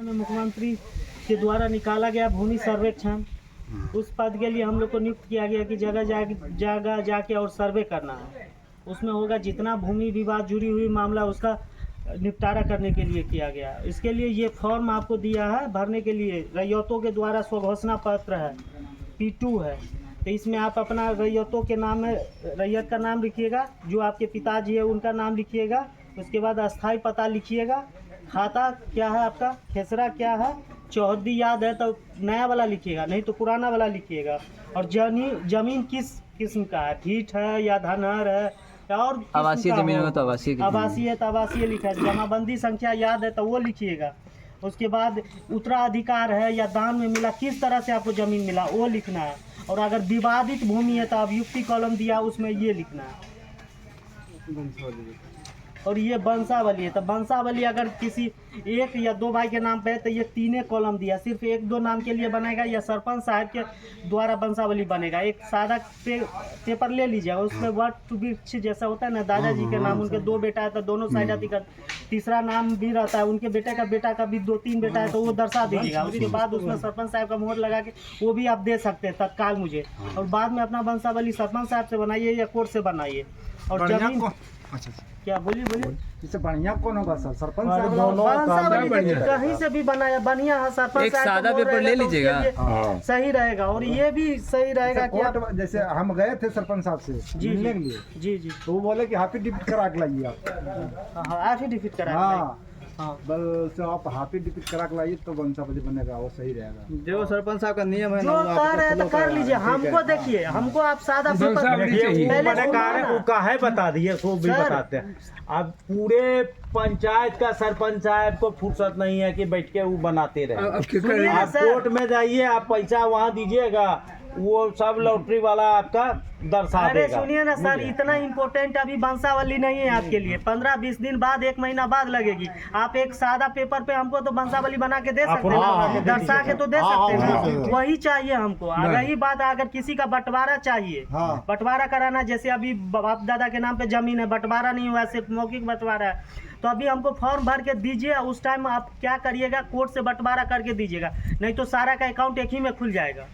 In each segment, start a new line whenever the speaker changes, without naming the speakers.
में मुख्यमंत्री के द्वारा निकाला गया भूमि सर्वेक्षण, उस पद के लिए हम लोग को नियुक्त किया गया कि जगह जाके और सर्वे करना है। उसमें होगा जितना भूमि विवाद जुड़ी हुई मामला उसका निपटारा करने के लिए किया गया। इसके लिए ये फॉर्म आपको दिया है भरने के लिए, रैयतों के द्वारा स्वघोषणा पत्र है, P2 है। तो इसमें आप अपना रैयतों के नाम में रैयत का नाम लिखिएगा, जो आपके पिताजी है उनका नाम लिखिएगा, उसके बाद अस्थाई पता लिखिएगा, खाता क्या है आपका, खेसरा क्या है, चौहद्दी याद है तो नया वाला लिखिएगा, नहीं तो पुराना वाला लिखिएगा। और जमीन किस किस्म का है, फीट है या धनहर है और
आवासीय जमीन हो तो आवासीय
है तो आवासीय लिखा है, जमाबंदी संख्या याद है तो वो लिखिएगा। उसके बाद उत्तराधिकार है या दान में मिला, किस तरह से आपको ज़मीन मिला वो लिखना है। और अगर विवादित भूमि है तो आप युक्ति कॉलम दिया उसमें ये लिखना है। और ये वंशावली है तो वंशावली अगर किसी एक या दो भाई के नाम पे है तो ये तीने कॉलम दिया, सिर्फ एक दो नाम के लिए बनेगा या सरपंच साहब के द्वारा वंशावली बनेगा। एक सादा पेपर ले लीजिएगा, उसमें वट वृक्ष जैसा होता है ना, दादाजी के नाम, उनके दो बेटा है तो दोनों साइड अधिकार, तीसरा नाम भी रहता है, उनके बेटा का भी 2-3 बेटा है तो वो दर्शा दीजिएगा। उसके बाद उसमें सरपंच साहब का मोहर लगा के वो भी आप दे सकते हैं तत्काल मुझे। और बाद में अपना वंशावली सरपंच साहब से बनाइए या कोर्ट से बनाइए। और जमीन क्या बोलिए
इससे बढ़िया कौन होगा सर? सरपंच
कहीं से भी बनाया बढ़िया है, सरपंच
एक सादा पेपर ले लीजिएगा,
सही रहेगा। और ये भी सही रहेगा कि आप
जैसे हम गए थे सरपंच साहब से मिलने के लिए,
जी
तो वो बोले कि हाफी डिपिट करा के लाइए आप।
हाफी डिपिट करा
बस आप हाफी डिपिट करा के लाइए तो वंशावली बनेगा, वो सही रहेगा।
जो सरपंच साहब का नियम है
जो कर रहे हैं तो कर लीजिए। हमको देखिए, हमको आप सादा पेपर
काहे बता दिए, वो भी बताते हैं। अब पूरे पंचायत का सरपंच साहब को फुर्सत नहीं है कि बैठ के वो बनाते रहे। आप कोर्ट में जाइए, आप पैसा वहाँ दीजिएगा, वो सब लॉटरी वाला आपका दर्शा देगा।
अरे सुनिए ना सर, इतना इम्पोर्टेंट अभी वंशावली नहीं है आपके लिए। 15-20 दिन बाद, 1 महीना बाद लगेगी। आप एक सादा पेपर पे हमको तो वंशावली बना के दे सकते हैं, दर्शा के तो दे सकते हैं, वही चाहिए हमको। रही बात अगर किसी का बंटवारा चाहिए, बंटवारा कराना, जैसे अभी बाप दादा के नाम पे जमीन है, बंटवारा नहीं हुआ, सिर्फ मौखिक बंटवारा है, तो अभी हमको फॉर्म भर के दीजिए। उस टाइम आप क्या करिएगा, कोर्ट से बंटवारा करके दीजिएगा, नहीं तो सारा का अकाउंट एक ही में खुल जाएगा।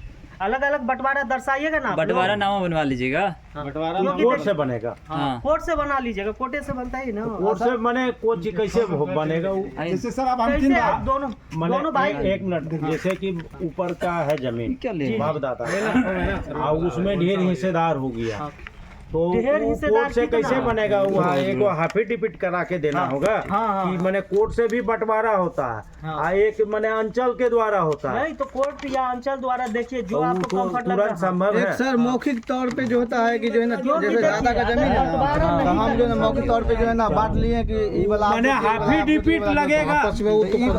अलग अलग बंटवारा दर्शाइएगा ना,
बंटवारा नामा बनवा लीजिएगा,
बंटवारा कोर्ट से बनेगा।
कोर्ट से बना लीजिएगा, कोर्टे से बनता ही ना।
कोर्ट से बने कोर्ट कैसे बनेगा?
जैसे सर आप
दोनों भाई,
1 मिनट, जैसे कि ऊपर का है जमीन बाप दादा और उसमें ढेर हिस्सेदार हो गया, तो कोर्ट से कैसे बनेगा? वहाँ एक हाफी डिपिट करा के देना होगा कि मैंने कोर्ट से भी बंटवारा होता है, एक मैंने अंचल के द्वारा होता है।
नहीं तो कोर्ट या अंचल द्वारा देखिए जो आपको कंफर्ट लग रहा है।
संभव है
सर मौखिक तौर पे जो होता है कि जो है ना, जैसे दादा का जमीन है तो हम जो है ना मौखिक तौर पे जो है ना बांट लिए कि ये वाला
मैंने हाफी डिपिट लगेगा,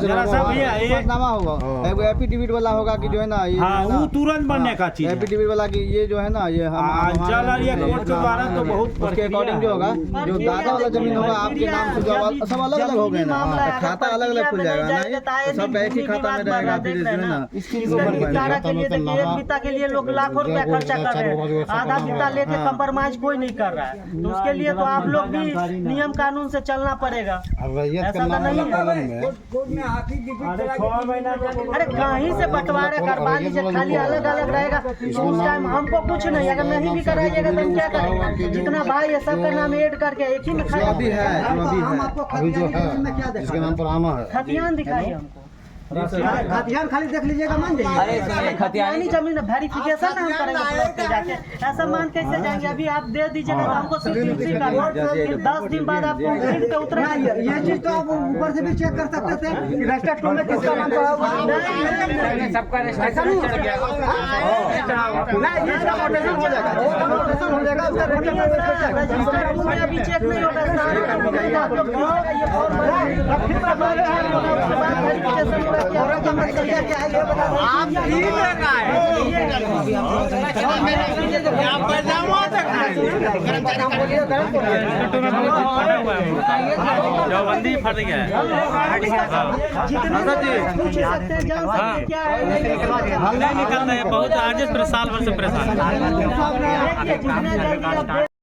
जरा सा भैया एक
नामा होगा, एक एफिडेविट वाला होगा कि जो है ना, ये
वो तुरंत बनने का चीज,
एफिडेविट वाला कि ये जो है ना, ये
अंचल और ये कोर्ट के द्वारा तो बहुत
उसके अकॉर्डिंग जो होगा, जो दादा वाला जमीन होगा आपके नाम से, जो सब अलग अलग हो गए ना, खाता अलग अलग खुल जाएगा ना, सब एक ही खाता में रहेगा। फिर जो है ना,
के लिए देखिए, एक बिता के लिए लोग लाखों रुपया खर्चा कर रहे हैं, आधा बिता लेके कंप्रोमाइज कोई नहीं कर रहा है। तो उसके लिए तो आप लोग भी नियम कानून से चलना पड़ेगा, ऐसा तो नहीं है। अरे कहीं से बंटवारा करवा लीजिए, खाली अलग अलग रहेगा उस टाइम हमको कुछ नहीं। अगर नहीं भी कराइएगा तो हम क्या करेंगे? जितना भाई है सबका नाम ऐड करके एक ही में
अभी है, अभी जो है इसके नाम पर आना है,
खतियान दिखाइए हमको।
खतियान खाली देख लीजिएगा, मान जाइए।
खतियानी जमीन वेरिफिकेशन हम करेंगे ब्लॉक पे जाके, ऐसा मान कैसे जाएंगे? अभी आप दे दीजिएगा तो हमको सिर्फ का 10 दिन बाद आपको फील्ड पे उतरेगा।
ये चीज तो आप ऊपर से भी चेक कर सकते थे, रजिस्टर्ड टू में किसका नाम पड़ा हुआ है, सबका रजिस्ट्रेशन चढ़ गया ना, ये इसका मोटेशन हो जाएगा, मोटेशन हो जाएगा, उसका रजिस्टर्ड टू में अभी चेक नहीं होगा। सारा आप लोग ये और वेरिफिकेशन आप
जवाबंदी फट गया
है।
नहीं निकलता है, बहुत आज साल भर से परेशान।